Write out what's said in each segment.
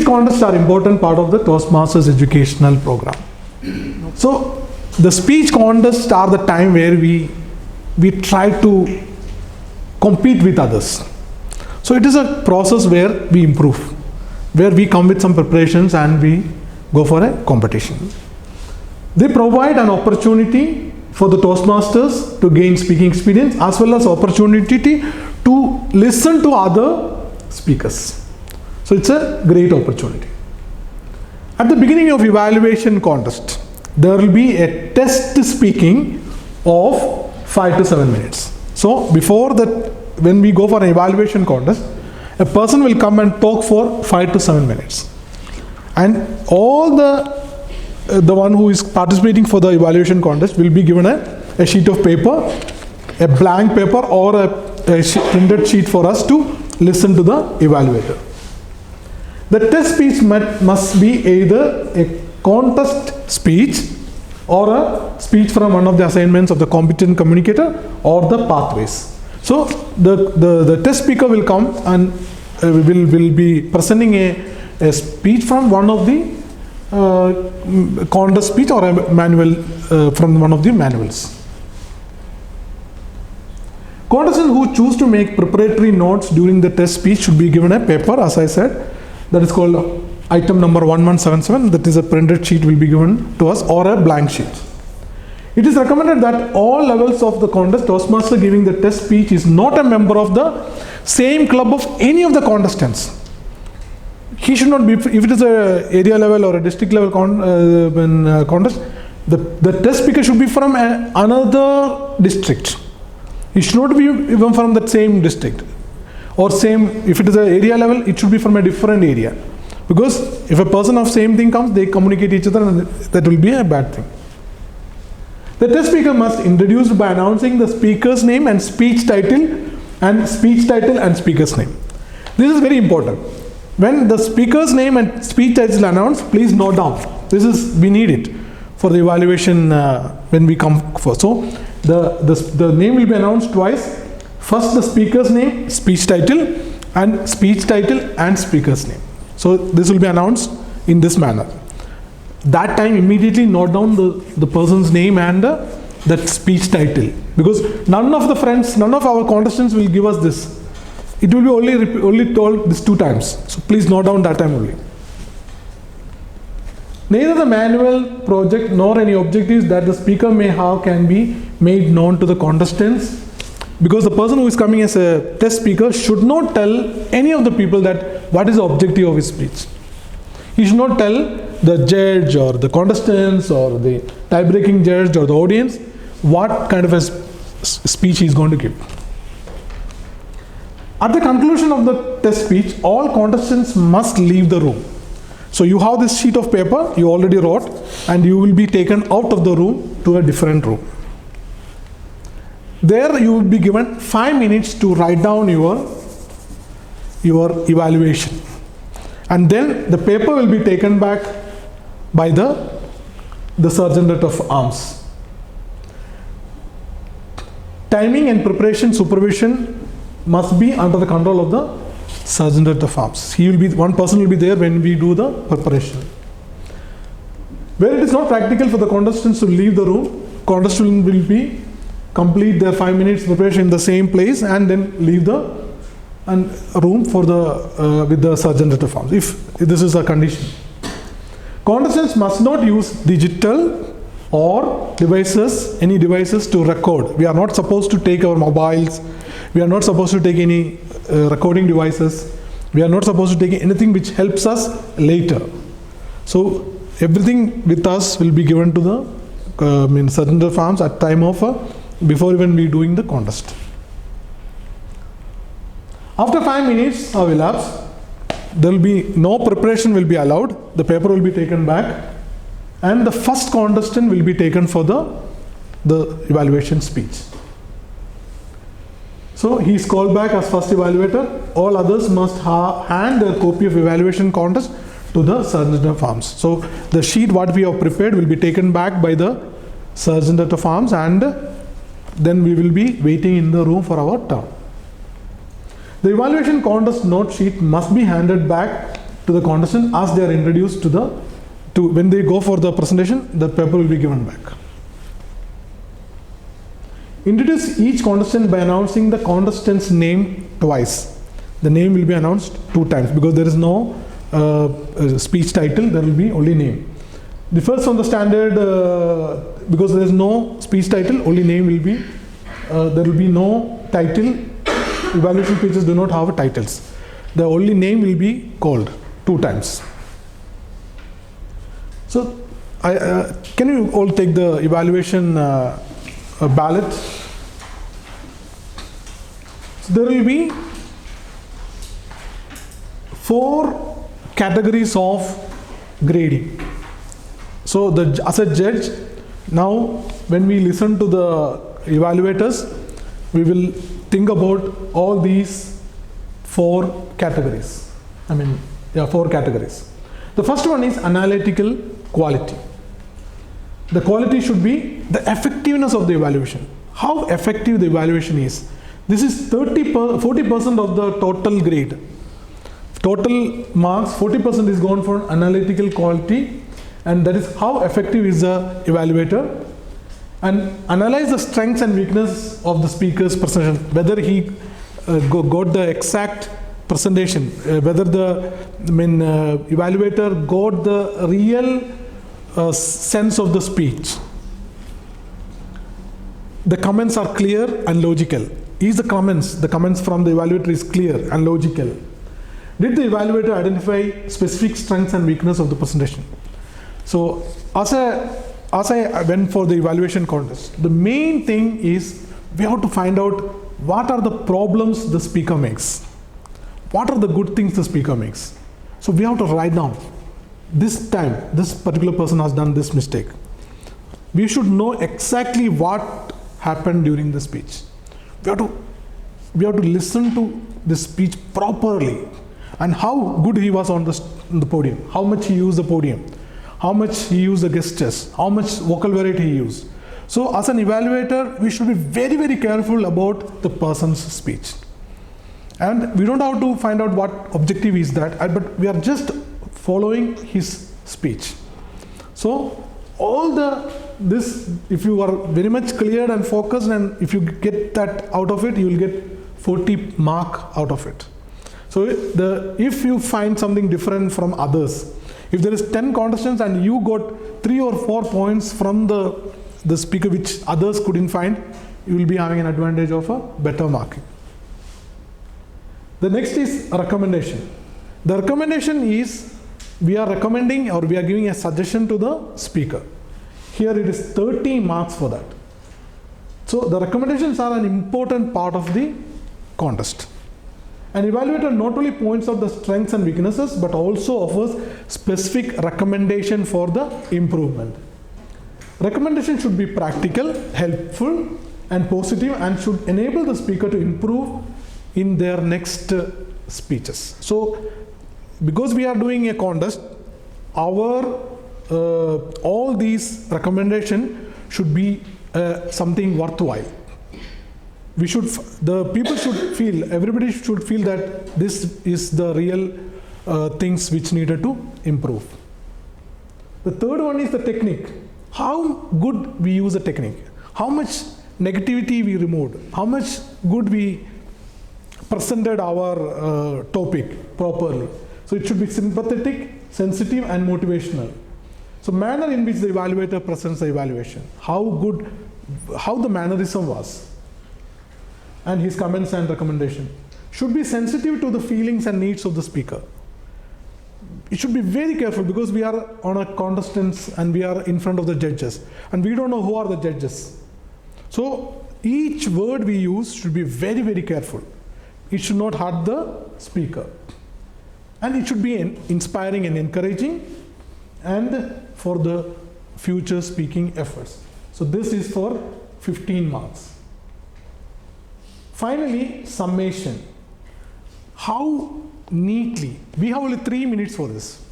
contests are important part of the Toastmasters educational program. So the speech contests are the time where we try to compete with others. So it is a process where we improve, where we come with some preparations and we go for a competition. They provide an opportunity for the Toastmasters to gain speaking experience as well as opportunity to listen to other speakers. So it's a great opportunity. At the beginning of evaluation contest, there will be a test speaking of 5 to 7 minutes. So before that, when we go for an evaluation contest, a person will come and talk for 5 to 7 minutes. And all the one who is participating for the evaluation contest will be given a sheet of paper, a blank paper or a printed sheet for us to listen to the evaluator. The test speech must be either a contest speech or a speech from one of the assignments of the competent communicator or the pathways. So the test speaker will come and will be presenting a speech from one of the contest speech or a manual from one of the manuals. Contestants who choose to make preparatory notes during the test speech should be given a paper, as I said, that is called item number 1177, that is a printed sheet will be given to us or a blank sheet. It is recommended that all levels of the contest, Toastmaster giving the test speech is not a member of the same club of any of the contestants. He should not be, if it is a area level or a district level contest, the test speaker should be from another district. He should not be even from that same district. Or same, if it is an area level, it should be from a different area. Because if a person of same thing comes, they communicate each other and that will be a bad thing. The test speaker must introduce by announcing the speaker's name and speech title and speaker's name. This is very important. When the speaker's name and speech title is announced, please note down. We need it for the evaluation when we come first. So the name will be announced twice. First the speaker's name, speech title and speaker's name. So this will be announced in this manner. That time immediately note down the person's name and that speech title, because none of our contestants will give us this. It will be only told this 2 times. So please note down that time only. Neither the manual project nor any objectives that the speaker may have can be made known to the contestants, because the person who is coming as a test speaker should not tell any of the people that what is the objective of his speech. He should not tell the judge or the contestants or the tie-breaking judge or the audience what kind of a speech he is going to give. At the conclusion of the test speech, all contestants must leave the room. So you have this sheet of paper you already wrote, and you will be taken out of the room to a different room. There you will be given 5 minutes to write down your evaluation, and then the paper will be taken back by the Sergeant of Arms. Timing and preparation supervision must be under the control of the Sergeant of Arms. One person will be there when we do the preparation. Where it is not practical for the contestants to leave the room, contestants will be complete their 5 minutes preparation in the same place and then leave the room for with the Sergeant of Arms, if this is a condition. Contestants must not use digital or any devices to record. We are not supposed to take our mobiles. We are not supposed to take any recording devices. We are not supposed to take anything which helps us later. So everything with us will be given to the Sergeant of Arms at time of before even we doing the contest. After 5 minutes have elapsed, there will be no preparation will be allowed. The paper will be taken back, and the first contestant will be taken for the evaluation speech. So he is called back as first evaluator. All others must hand their copy of evaluation contest to the Sergeant of Arms. So the sheet what we have prepared will be taken back by the Sergeant of Arms, and then we will be waiting in the room for our turn. The evaluation contest note sheet must be handed back to the contestant as they are introduced to when they go for the presentation, the paper will be given back. Introduce each contestant by announcing the contestant's name twice. The name will be announced 2 times because there is no speech title, there will be only name. The first on the standard, because there is no speech title, only name will be, there will be no title. Evaluation speeches do not have titles. The only name will be called 2 times. So, can you all take the evaluation ballot? So there will be 4 categories of grading. So as a judge, now when we listen to the evaluators, we will think about all these 4 categories. 4 categories. The first one is analytical quality. The quality should be the effectiveness of the evaluation. How effective the evaluation is. This is 40% of the total grade. Total marks, 40% is gone for analytical quality, and that is how effective is the evaluator. And analyze the strengths and weakness of the speaker's presentation, whether he got the exact presentation, whether the evaluator got the real sense of the speech. The comments are clear and logical. Is the comments from the evaluator is clear and logical? Did the evaluator identify specific strengths and weakness of the presentation? So as I went for the evaluation contest, the main thing is we have to find out what are the problems the speaker makes. What are the good things the speaker makes? So we have to write down, this time, this particular person has done this mistake. We should know exactly what happened during the speech. We have to listen to the speech properly and how good he was on the podium, how much he used the podium, how much he used the gestures, how much vocal variety he used. So as an evaluator, we should be very, very careful about the person's speech. And we don't have to find out what objective is that, but we are just following his speech. So if you are very much clear and focused, and if you get that out of it, you will get 40 mark out of it. So if you find something different from others, if there is 10 contestants and you got 3 or 4 points from the speaker which others couldn't find, you will be having an advantage of a better marking. The next is a recommendation. The recommendation is we are recommending or we are giving a suggestion to the speaker. Here it is 30 marks for that. So the recommendations are an important part of the contest. An evaluator not only points out the strengths and weaknesses, but also offers specific recommendation for the improvement. Recommendation should be practical, helpful, and positive, and should enable the speaker to improve in their next speeches. So because we are doing a contest, all these recommendation should be something worthwhile. Everybody should feel that this is the real things which needed to improve. The third one is the technique. How good we use the technique. How much negativity we removed. How much good we presented our topic properly. So it should be sympathetic, sensitive, and motivational. So manner in which the evaluator presents the evaluation. How the mannerism was. And his comments and recommendation. Should be sensitive to the feelings and needs of the speaker. It should be very careful because we are on a contestants and we are in front of the judges. And we don't know who are the judges. So each word we use should be very, very careful. It should not hurt the speaker. And it should be inspiring and encouraging and for the future speaking efforts. So this is for 15 marks. Finally, summation. How neatly, we have only 3 minutes for this.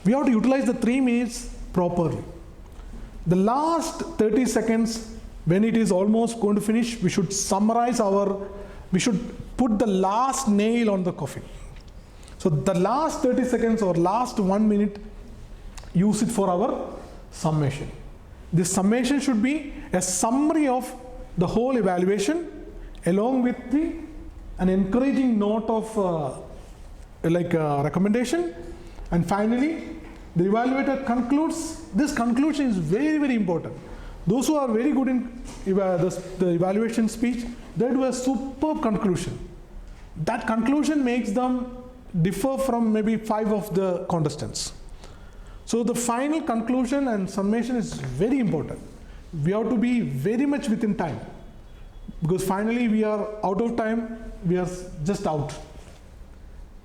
We have to utilize the 3 minutes properly. The last 30 seconds, when it is almost going to finish, we should summarize we should put the last nail on the coffin. So So the last 30 seconds or last 1 minute, use it for our summation. This summation should be a summary of the whole evaluation along with an encouraging note of recommendation, and finally the evaluator concludes. This conclusion is very, very important. Those who are very good in the evaluation speech, they do a superb conclusion. That conclusion makes them differ from maybe 5 of the contestants. So the final conclusion and summation is very important. We have to be very much within time, because finally we are out of time, we are just out.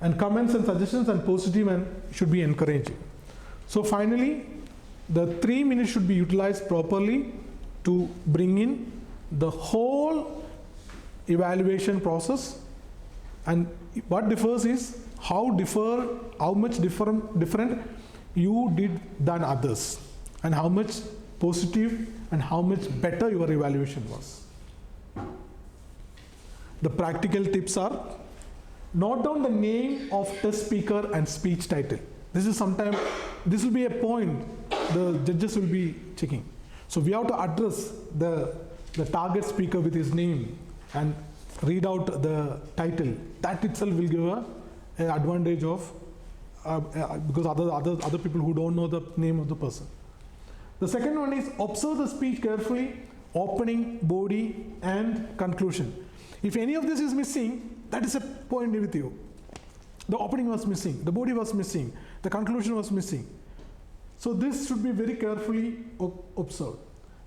And comments and suggestions and positive and should be encouraging. So finally, the 3 minutes should be utilized properly to bring in the whole evaluation process. And what differs is how much different you did than others, and how much positive and how much better your evaluation was. The practical tips are: note down the name of test speaker and speech title. This will be a point the judges will be checking. So we have to address the target speaker with his name and read out the title. That itself will give an advantage of because other people who don't know the name of the person. The second one is observe the speech carefully, opening, body, and conclusion. If any of this is missing, that is a point with you. The opening was missing, the body was missing, the conclusion was missing. So this should be very carefully observed.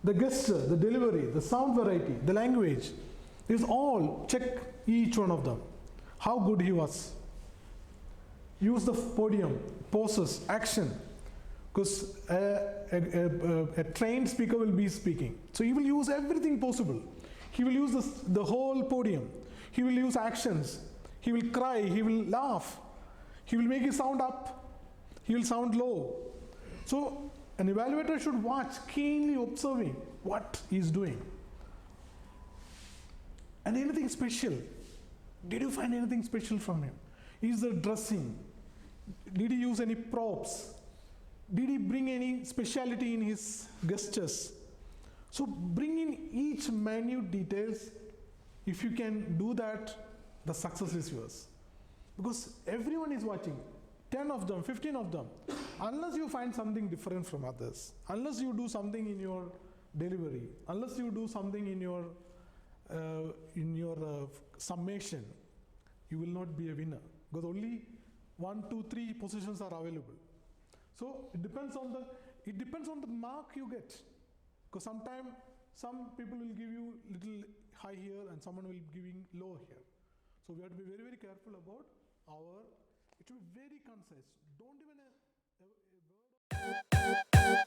The gesture, the delivery, the sound variety, the language is all, check each one of them. How good he was. Use the podium, poses, action. Because a trained speaker will be speaking. So he will use everything possible. He will use the whole podium. He will use actions. He will cry. He will laugh. He will make it sound up. He will sound low. So an evaluator should watch, keenly observing what he is doing. And anything special? Did you find anything special from him? Is the dressing? Did he use any props? Did he bring any speciality in his gestures? So bring in each minute details. If you can do that, the success is yours. Because everyone is watching, 10 of them, 15 of them. Unless you find something different from others, unless you do something in your delivery, unless you do something in your summation, you will not be a winner. Because only 1, 2, 3 positions are available. So it depends on the mark you get. Because sometimes some people will give you little high here and someone will give you low here. So we have to be very, very careful about it should be very concise. Don't even a word.